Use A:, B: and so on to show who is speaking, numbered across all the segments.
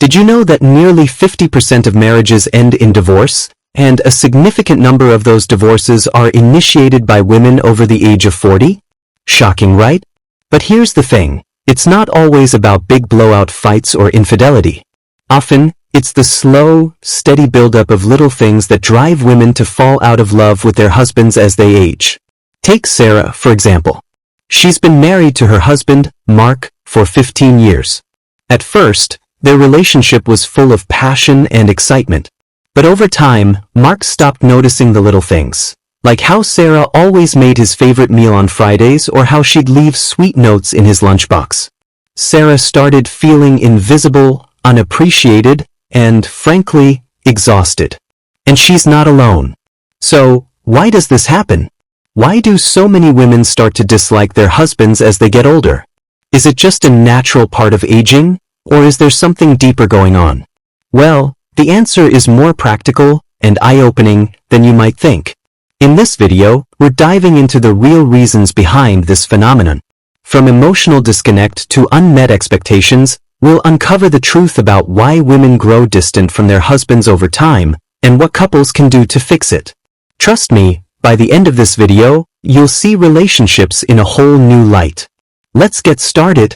A: Did you know that nearly 50% of marriages end in divorce, and a significant number of those divorces are initiated by women over the age of 40? Shocking, right? But here's the thing, it's not always about big blowout fights or infidelity. Often, it's the slow, steady buildup of little things that drive women to fall out of love with their husbands as they age. Take Sarah, for example. She's been married to her husband, Mark, for 15 years. At first, their relationship was full of passion and excitement. But over time, Mark stopped noticing the little things, like how Sarah always made his favorite meal on Fridays or how she'd leave sweet notes in his lunchbox. Sarah started feeling invisible, unappreciated, and, frankly, exhausted. And she's not alone. So, why does this happen? Why do so many women start to dislike their husbands as they get older? Is it just a natural part of aging, or is there something deeper going on? Well, the answer is more practical and eye-opening than you might think. In this video, we're diving into the real reasons behind this phenomenon. From emotional disconnect to unmet expectations, we'll uncover the truth about why women grow distant from their husbands over time and what couples can do to fix it. Trust me, by the end of this video, you'll see relationships in a whole new light. Let's get started.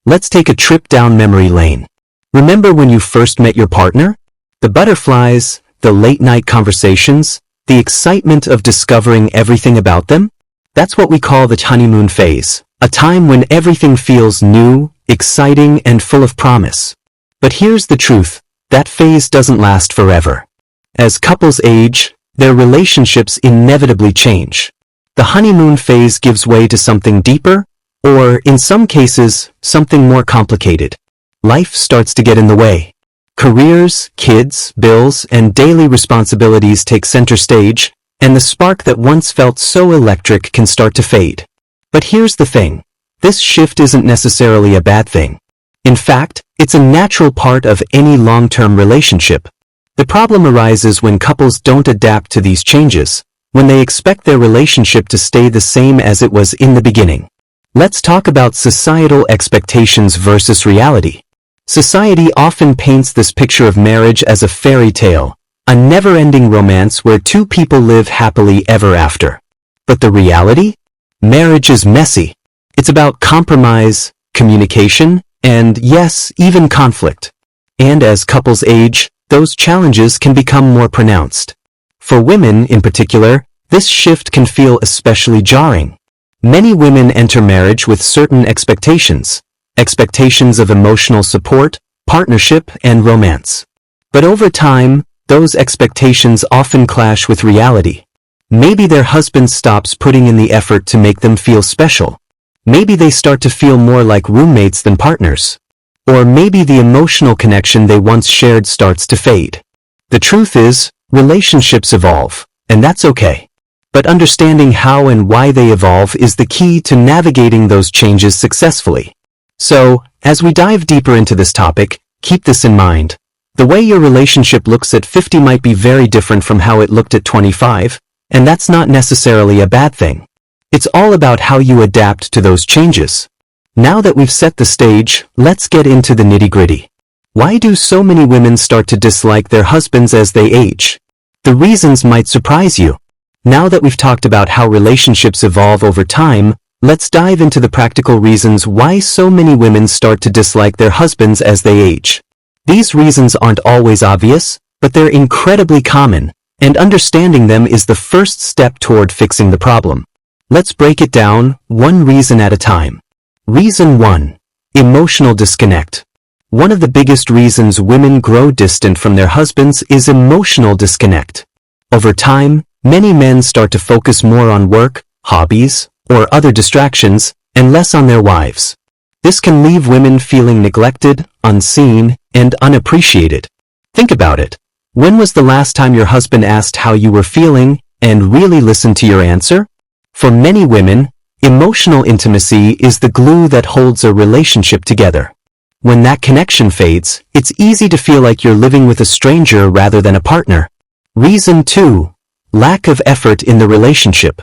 A: Let's take a trip down memory lane. Remember when you first met your partner? The butterflies, the late-night conversations, the excitement of discovering everything about them? That's what we call the honeymoon phase, a time when everything feels new, exciting, and full of promise. But here's the truth, that phase doesn't last forever. As couples age, their relationships inevitably change. The honeymoon phase gives way to something deeper, or, in some cases, something more complicated. Life starts to get in the way. Careers, kids, bills, and daily responsibilities take center stage, and the spark that once felt so electric can start to fade. But here's the thing. This shift isn't necessarily a bad thing. In fact, it's a natural part of any long-term relationship. The problem arises when couples don't adapt to these changes, when they expect their relationship to stay the same as it was in the beginning. Let's talk about societal expectations versus reality. Society often paints this picture of marriage as a fairy tale, a never-ending romance where two people live happily ever after. But the reality? Marriage is messy. It's about compromise, communication, and, yes, even conflict. And as couples age, those challenges can become more pronounced. For women, in particular, this shift can feel especially jarring. Many women enter marriage with certain expectations of emotional support, partnership, and romance. But over time, those expectations often clash with reality. Maybe their husband stops putting in the effort to make them feel special. Maybe they start to feel more like roommates than partners. Or maybe the emotional connection they once shared starts to fade. The truth is, relationships evolve, and that's okay. But understanding how and why they evolve is the key to navigating those changes successfully. So, as we dive deeper into this topic, keep this in mind. The way your relationship looks at 50 might be very different from how it looked at 25, and that's not necessarily a bad thing. It's all about how you adapt to those changes. Now that we've set the stage, let's get into the nitty-gritty. Why do so many women start to dislike their husbands as they age? The reasons might surprise you. Now that we've talked about how relationships evolve over time, let's dive into the practical reasons why so many women start to dislike their husbands as they age. These reasons aren't always obvious, but they're incredibly common, and understanding them is the first step toward fixing the problem. Let's break it down, one reason at a time. Reason 1. Emotional disconnect. One of the biggest reasons women grow distant from their husbands is emotional disconnect. Over time, many men start to focus more on work, hobbies, or other distractions, and less on their wives. This can leave women feeling neglected, unseen, and unappreciated. Think about it. When was the last time your husband asked how you were feeling, and really listened to your answer? For many women, emotional intimacy is the glue that holds a relationship together. When that connection fades, it's easy to feel like you're living with a stranger rather than a partner. Reason 2. Lack of effort in the relationship.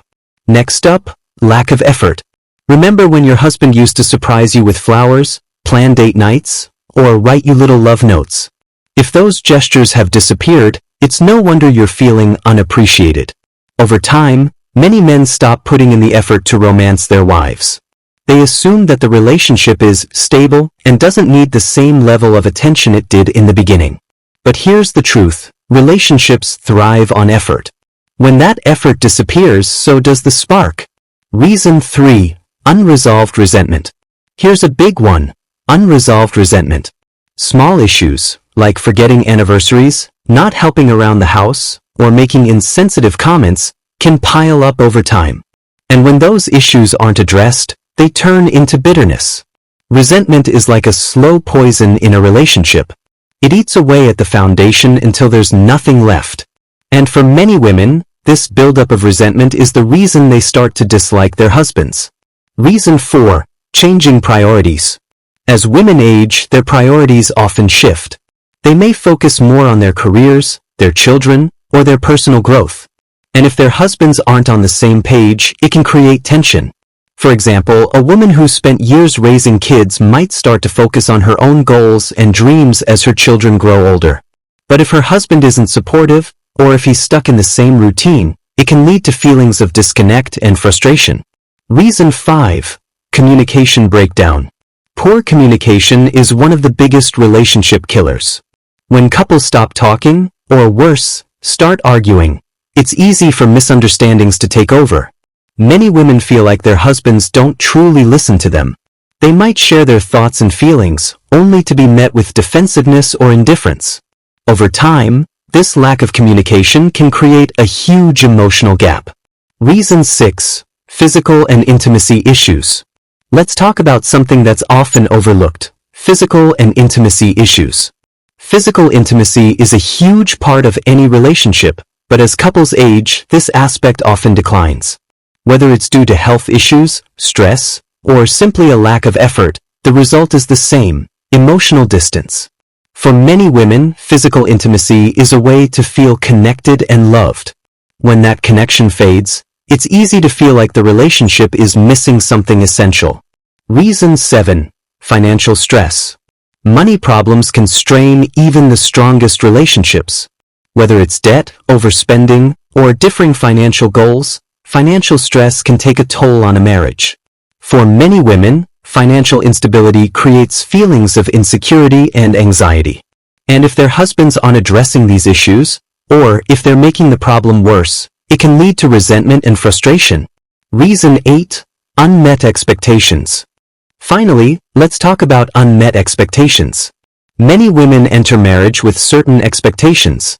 A: Next up, lack of effort. Remember when your husband used to surprise you with flowers, plan date nights, or write you little love notes? If those gestures have disappeared, it's no wonder you're feeling unappreciated. Over time, many men stop putting in the effort to romance their wives. They assume that the relationship is stable and doesn't need the same level of attention it did in the beginning. But here's the truth: relationships thrive on effort. When that effort disappears, so does the spark. Reason 3. Unresolved resentment. Here's a big one: unresolved resentment. Small issues, like forgetting anniversaries, not helping around the house, or making insensitive comments, can pile up over time. And when those issues aren't addressed, they turn into bitterness. Resentment is like a slow poison in a relationship. It eats away at the foundation until there's nothing left. And for many women, this buildup of resentment is the reason they start to dislike their husbands. Reason 4. Changing priorities. As women age, their priorities often shift. They may focus more on their careers, their children, or their personal growth. And if their husbands aren't on the same page, it can create tension. For example, a woman who spent years raising kids might start to focus on her own goals and dreams as her children grow older. But if her husband isn't supportive, or if he's stuck in the same routine, it can lead to feelings of disconnect and frustration. Reason 5. Communication breakdown. Poor communication is one of the biggest relationship killers. When couples stop talking, or worse, start arguing, it's easy for misunderstandings to take over. Many women feel like their husbands don't truly listen to them. They might share their thoughts and feelings, only to be met with defensiveness or indifference. Over time, this lack of communication can create a huge emotional gap. Reason 6. Physical and intimacy issues. Let's talk about something that's often overlooked: physical and intimacy issues. Physical intimacy is a huge part of any relationship, but as couples age, this aspect often declines. Whether it's due to health issues, stress, or simply a lack of effort, the result is the same: emotional distance. For many women, physical intimacy is a way to feel connected and loved. When that connection fades, it's easy to feel like the relationship is missing something essential. Reason 7. Financial stress. Money problems can strain even the strongest relationships. Whether it's debt, overspending, or differing financial goals, financial stress can take a toll on a marriage. For many women, financial instability creates feelings of insecurity and anxiety. And if their husbands aren't addressing these issues, or if they're making the problem worse, it can lead to resentment and frustration. Reason 8. Unmet expectations. Finally, let's talk about unmet expectations. Many women enter marriage with certain expectations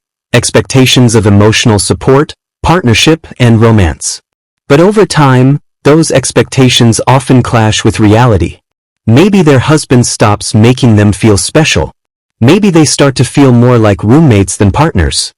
A: of emotional support, partnership, and romance. But over time, those expectations often clash with reality. Maybe their husband stops making them feel special. Maybe they start to feel more like roommates than partners.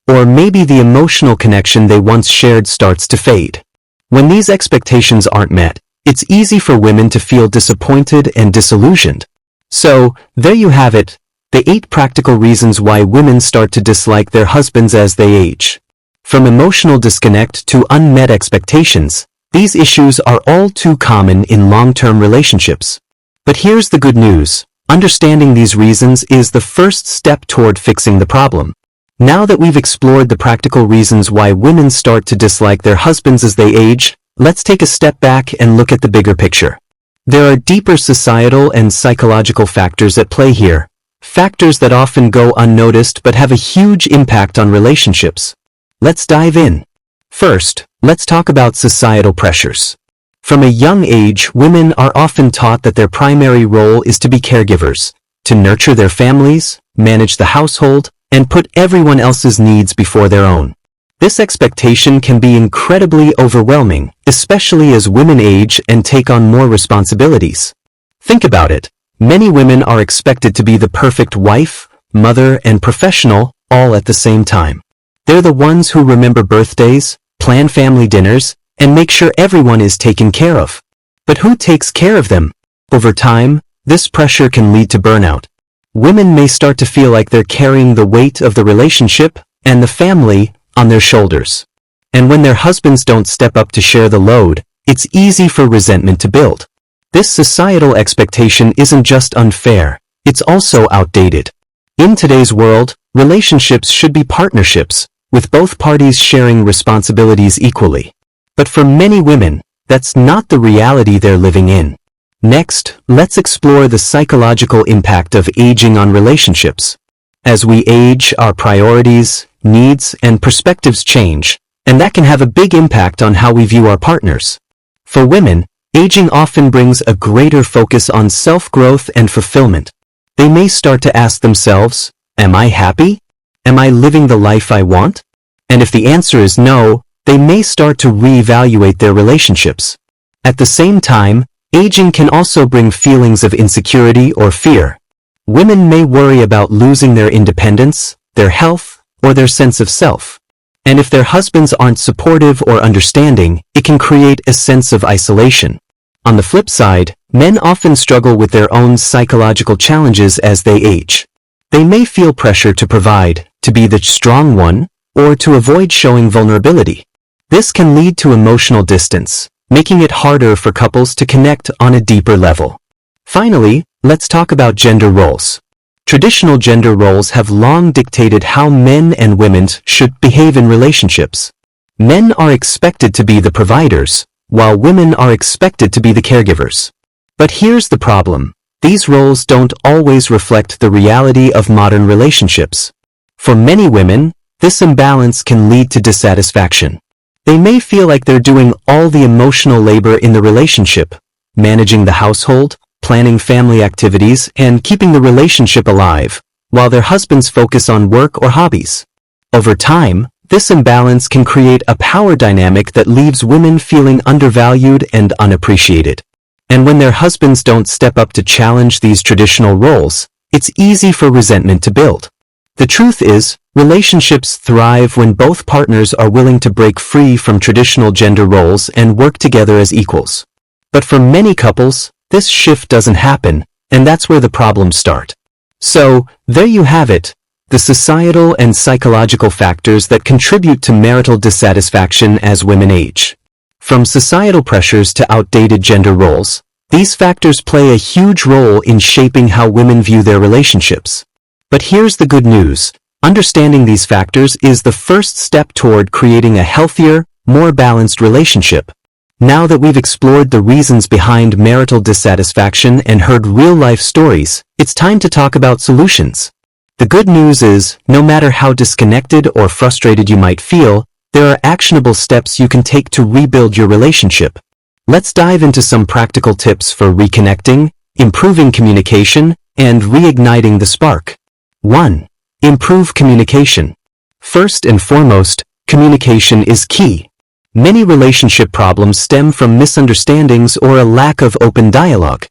A: Or maybe the emotional connection they once shared starts to fade. When these expectations aren't met, it's easy for women to feel disappointed and disillusioned. So, there you have it, the 8 practical reasons why women start to dislike their husbands as they age. From emotional disconnect to unmet expectations, these issues are all too common in long-term relationships. But here's the good news: understanding these reasons is the first step toward fixing the problem. Now that we've explored the practical reasons why women start to dislike their husbands as they age, let's take a step back and look at the bigger picture. There are deeper societal and psychological factors at play here, factors that often go unnoticed but have a huge impact on relationships. Let's dive in. First, let's talk about societal pressures. From a young age, women are often taught that their primary role is to be caregivers, to nurture their families, manage the household, and put everyone else's needs before their own. This expectation can be incredibly overwhelming, especially as women age and take on more responsibilities. Think about it. Many women are expected to be the perfect wife, mother, and professional, all at the same time. They're the ones who remember birthdays, plan family dinners, and make sure everyone is taken care of. But who takes care of them? Over time, this pressure can lead to burnout. Women may start to feel like they're carrying the weight of the relationship and the family on their shoulders. And when their husbands don't step up to share the load, it's easy for resentment to build. This societal expectation isn't just unfair, it's also outdated. In today's world, relationships should be partnerships, with both parties sharing responsibilities equally. But for many women, that's not the reality they're living in. Next, let's explore the psychological impact of aging on relationships. As we age, our priorities, needs, and perspectives change, and that can have a big impact on how we view our partners. For women, aging often brings a greater focus on self-growth and fulfillment. They may start to ask themselves, am I happy? Am I living the life I want? And if the answer is no, they may start to reevaluate their relationships. At the same time, aging can also bring feelings of insecurity or fear. Women may worry about losing their independence, their health, or their sense of self. And if their husbands aren't supportive or understanding, it can create a sense of isolation. On the flip side, men often struggle with their own psychological challenges as they age. They may feel pressure to provide, to be the strong one, or to avoid showing vulnerability. This can lead to emotional distance, making it harder for couples to connect on a deeper level. Finally, let's talk about gender roles. Traditional gender roles have long dictated how men and women should behave in relationships. Men are expected to be the providers, while women are expected to be the caregivers. But here's the problem. These roles don't always reflect the reality of modern relationships. For many women, this imbalance can lead to dissatisfaction. They may feel like they're doing all the emotional labor in the relationship, managing the household, planning family activities, and keeping the relationship alive, while their husbands focus on work or hobbies. Over time, this imbalance can create a power dynamic that leaves women feeling undervalued and unappreciated. And when their husbands don't step up to challenge these traditional roles, it's easy for resentment to build. The truth is, relationships thrive when both partners are willing to break free from traditional gender roles and work together as equals. But for many couples, this shift doesn't happen, and that's where the problems start. So, there you have it, the societal and psychological factors that contribute to marital dissatisfaction as women age. From societal pressures to outdated gender roles, these factors play a huge role in shaping how women view their relationships. But here's the good news. Understanding these factors is the first step toward creating a healthier, more balanced relationship. Now that we've explored the reasons behind marital dissatisfaction and heard real-life stories, it's time to talk about solutions. The good news is, no matter how disconnected or frustrated you might feel, there are actionable steps you can take to rebuild your relationship. Let's dive into some practical tips for reconnecting, improving communication, and reigniting the spark. 1. Improve communication. First and foremost, communication is key. Many relationship problems stem from misunderstandings or a lack of open dialogue.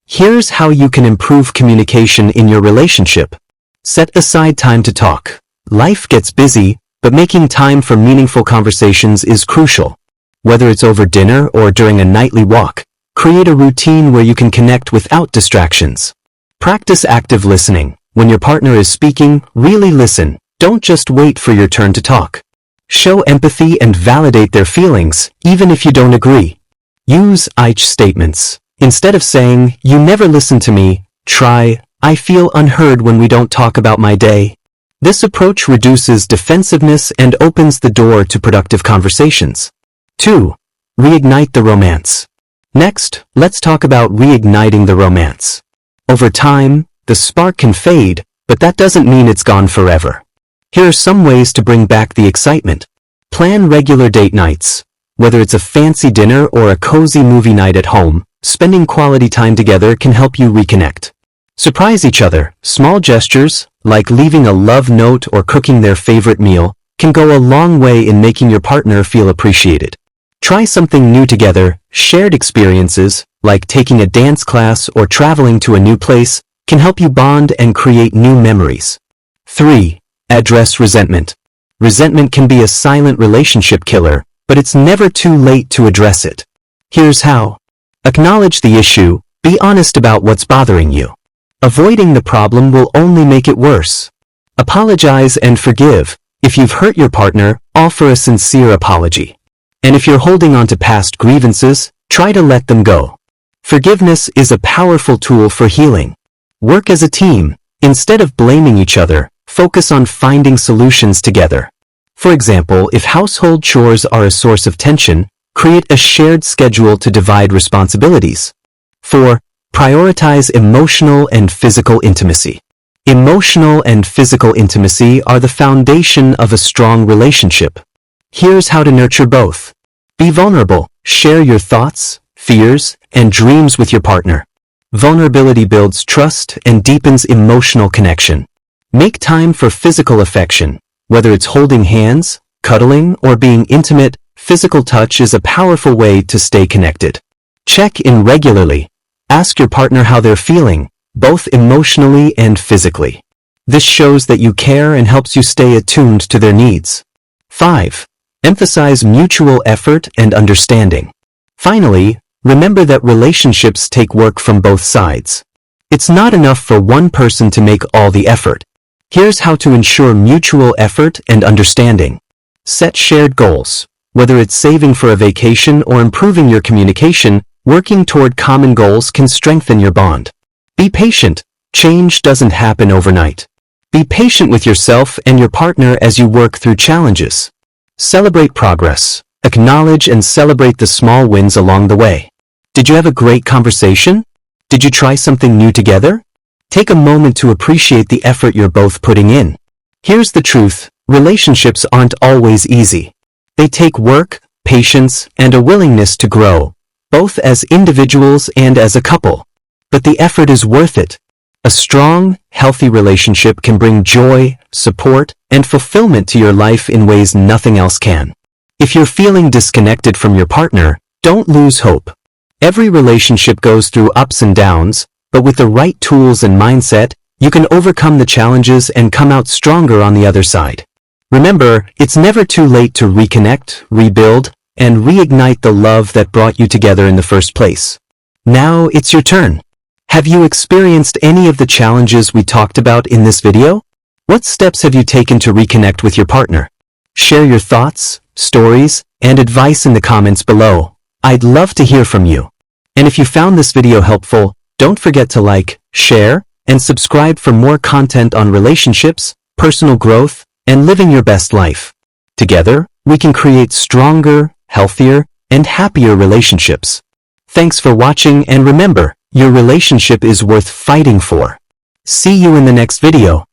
A: Here's how you can improve communication in your relationship. Set aside time to talk. Life gets busy, but making time for meaningful conversations is crucial. Whether it's over dinner or during a nightly walk, create a routine where you can connect without distractions. Practice active listening. When your partner is speaking, really listen. Don't just wait for your turn to talk. Show empathy and validate their feelings, even if you don't agree. Use I statements. Instead of saying, "You never listen to me," try, "I feel unheard when we don't talk about my day." This approach reduces defensiveness and opens the door to productive conversations. 2. Reignite the romance. Next, let's talk about reigniting the romance. Over time, the spark can fade, but that doesn't mean it's gone forever. Here are some ways to bring back the excitement. Plan regular date nights. Whether it's a fancy dinner or a cozy movie night at home, spending quality time together can help you reconnect. Surprise each other. Small gestures, like leaving a love note or cooking their favorite meal, can go a long way in making your partner feel appreciated. Try something new together. Shared experiences, like taking a dance class or traveling to a new place, can help you bond and create new memories. 3. Address resentment. Resentment can be a silent relationship killer, but it's never too late to address it. Here's how. Acknowledge the issue. Be honest about what's bothering you. Avoiding the problem will only make it worse. Apologize and forgive. If you've hurt your partner, offer a sincere apology. And if you're holding on to past grievances, try to let them go. Forgiveness is a powerful tool for healing. Work as a team. Instead of blaming each other, focus on finding solutions together. For example, if household chores are a source of tension, create a shared schedule to divide responsibilities. 4. Prioritize emotional and physical intimacy. Emotional and physical intimacy are the foundation of a strong relationship. Here's how to nurture both. Be vulnerable. Share your thoughts, fears, and dreams with your partner. Vulnerability builds trust and deepens emotional connection. Make time for physical affection. Whether it's holding hands, cuddling, or being intimate, physical touch is a powerful way to stay connected. Check in regularly. Ask your partner how they're feeling, both emotionally and physically. This shows that you care and helps you stay attuned to their needs. 5. Emphasize mutual effort and understanding. Finally, remember that relationships take work from both sides. It's not enough for one person to make all the effort. Here's how to ensure mutual effort and understanding. Set shared goals. Whether it's saving for a vacation or improving your communication, working toward common goals can strengthen your bond. Be patient. Change doesn't happen overnight. Be patient with yourself and your partner as you work through challenges. Celebrate progress. Acknowledge and celebrate the small wins along the way. Did you have a great conversation? Did you try something new together? Take a moment to appreciate the effort you're both putting in. Here's the truth. Relationships aren't always easy. They take work, patience, and a willingness to grow, both as individuals and as a couple. But the effort is worth it. A strong, healthy relationship can bring joy, support, and fulfillment to your life in ways nothing else can. If you're feeling disconnected from your partner, don't lose hope. Every relationship goes through ups and downs, but with the right tools and mindset, you can overcome the challenges and come out stronger on the other side. Remember, it's never too late to reconnect, rebuild, and reignite the love that brought you together in the first place. Now it's your turn. Have you experienced any of the challenges we talked about in this video? What steps have you taken to reconnect with your partner? Share your thoughts, stories, and advice in the comments below. I'd love to hear from you. And if you found this video helpful, don't forget to like, share, and subscribe for more content on relationships, personal growth, and living your best life. Together, we can create stronger, healthier, and happier relationships. Thanks for watching, and remember, your relationship is worth fighting for. See you in the next video.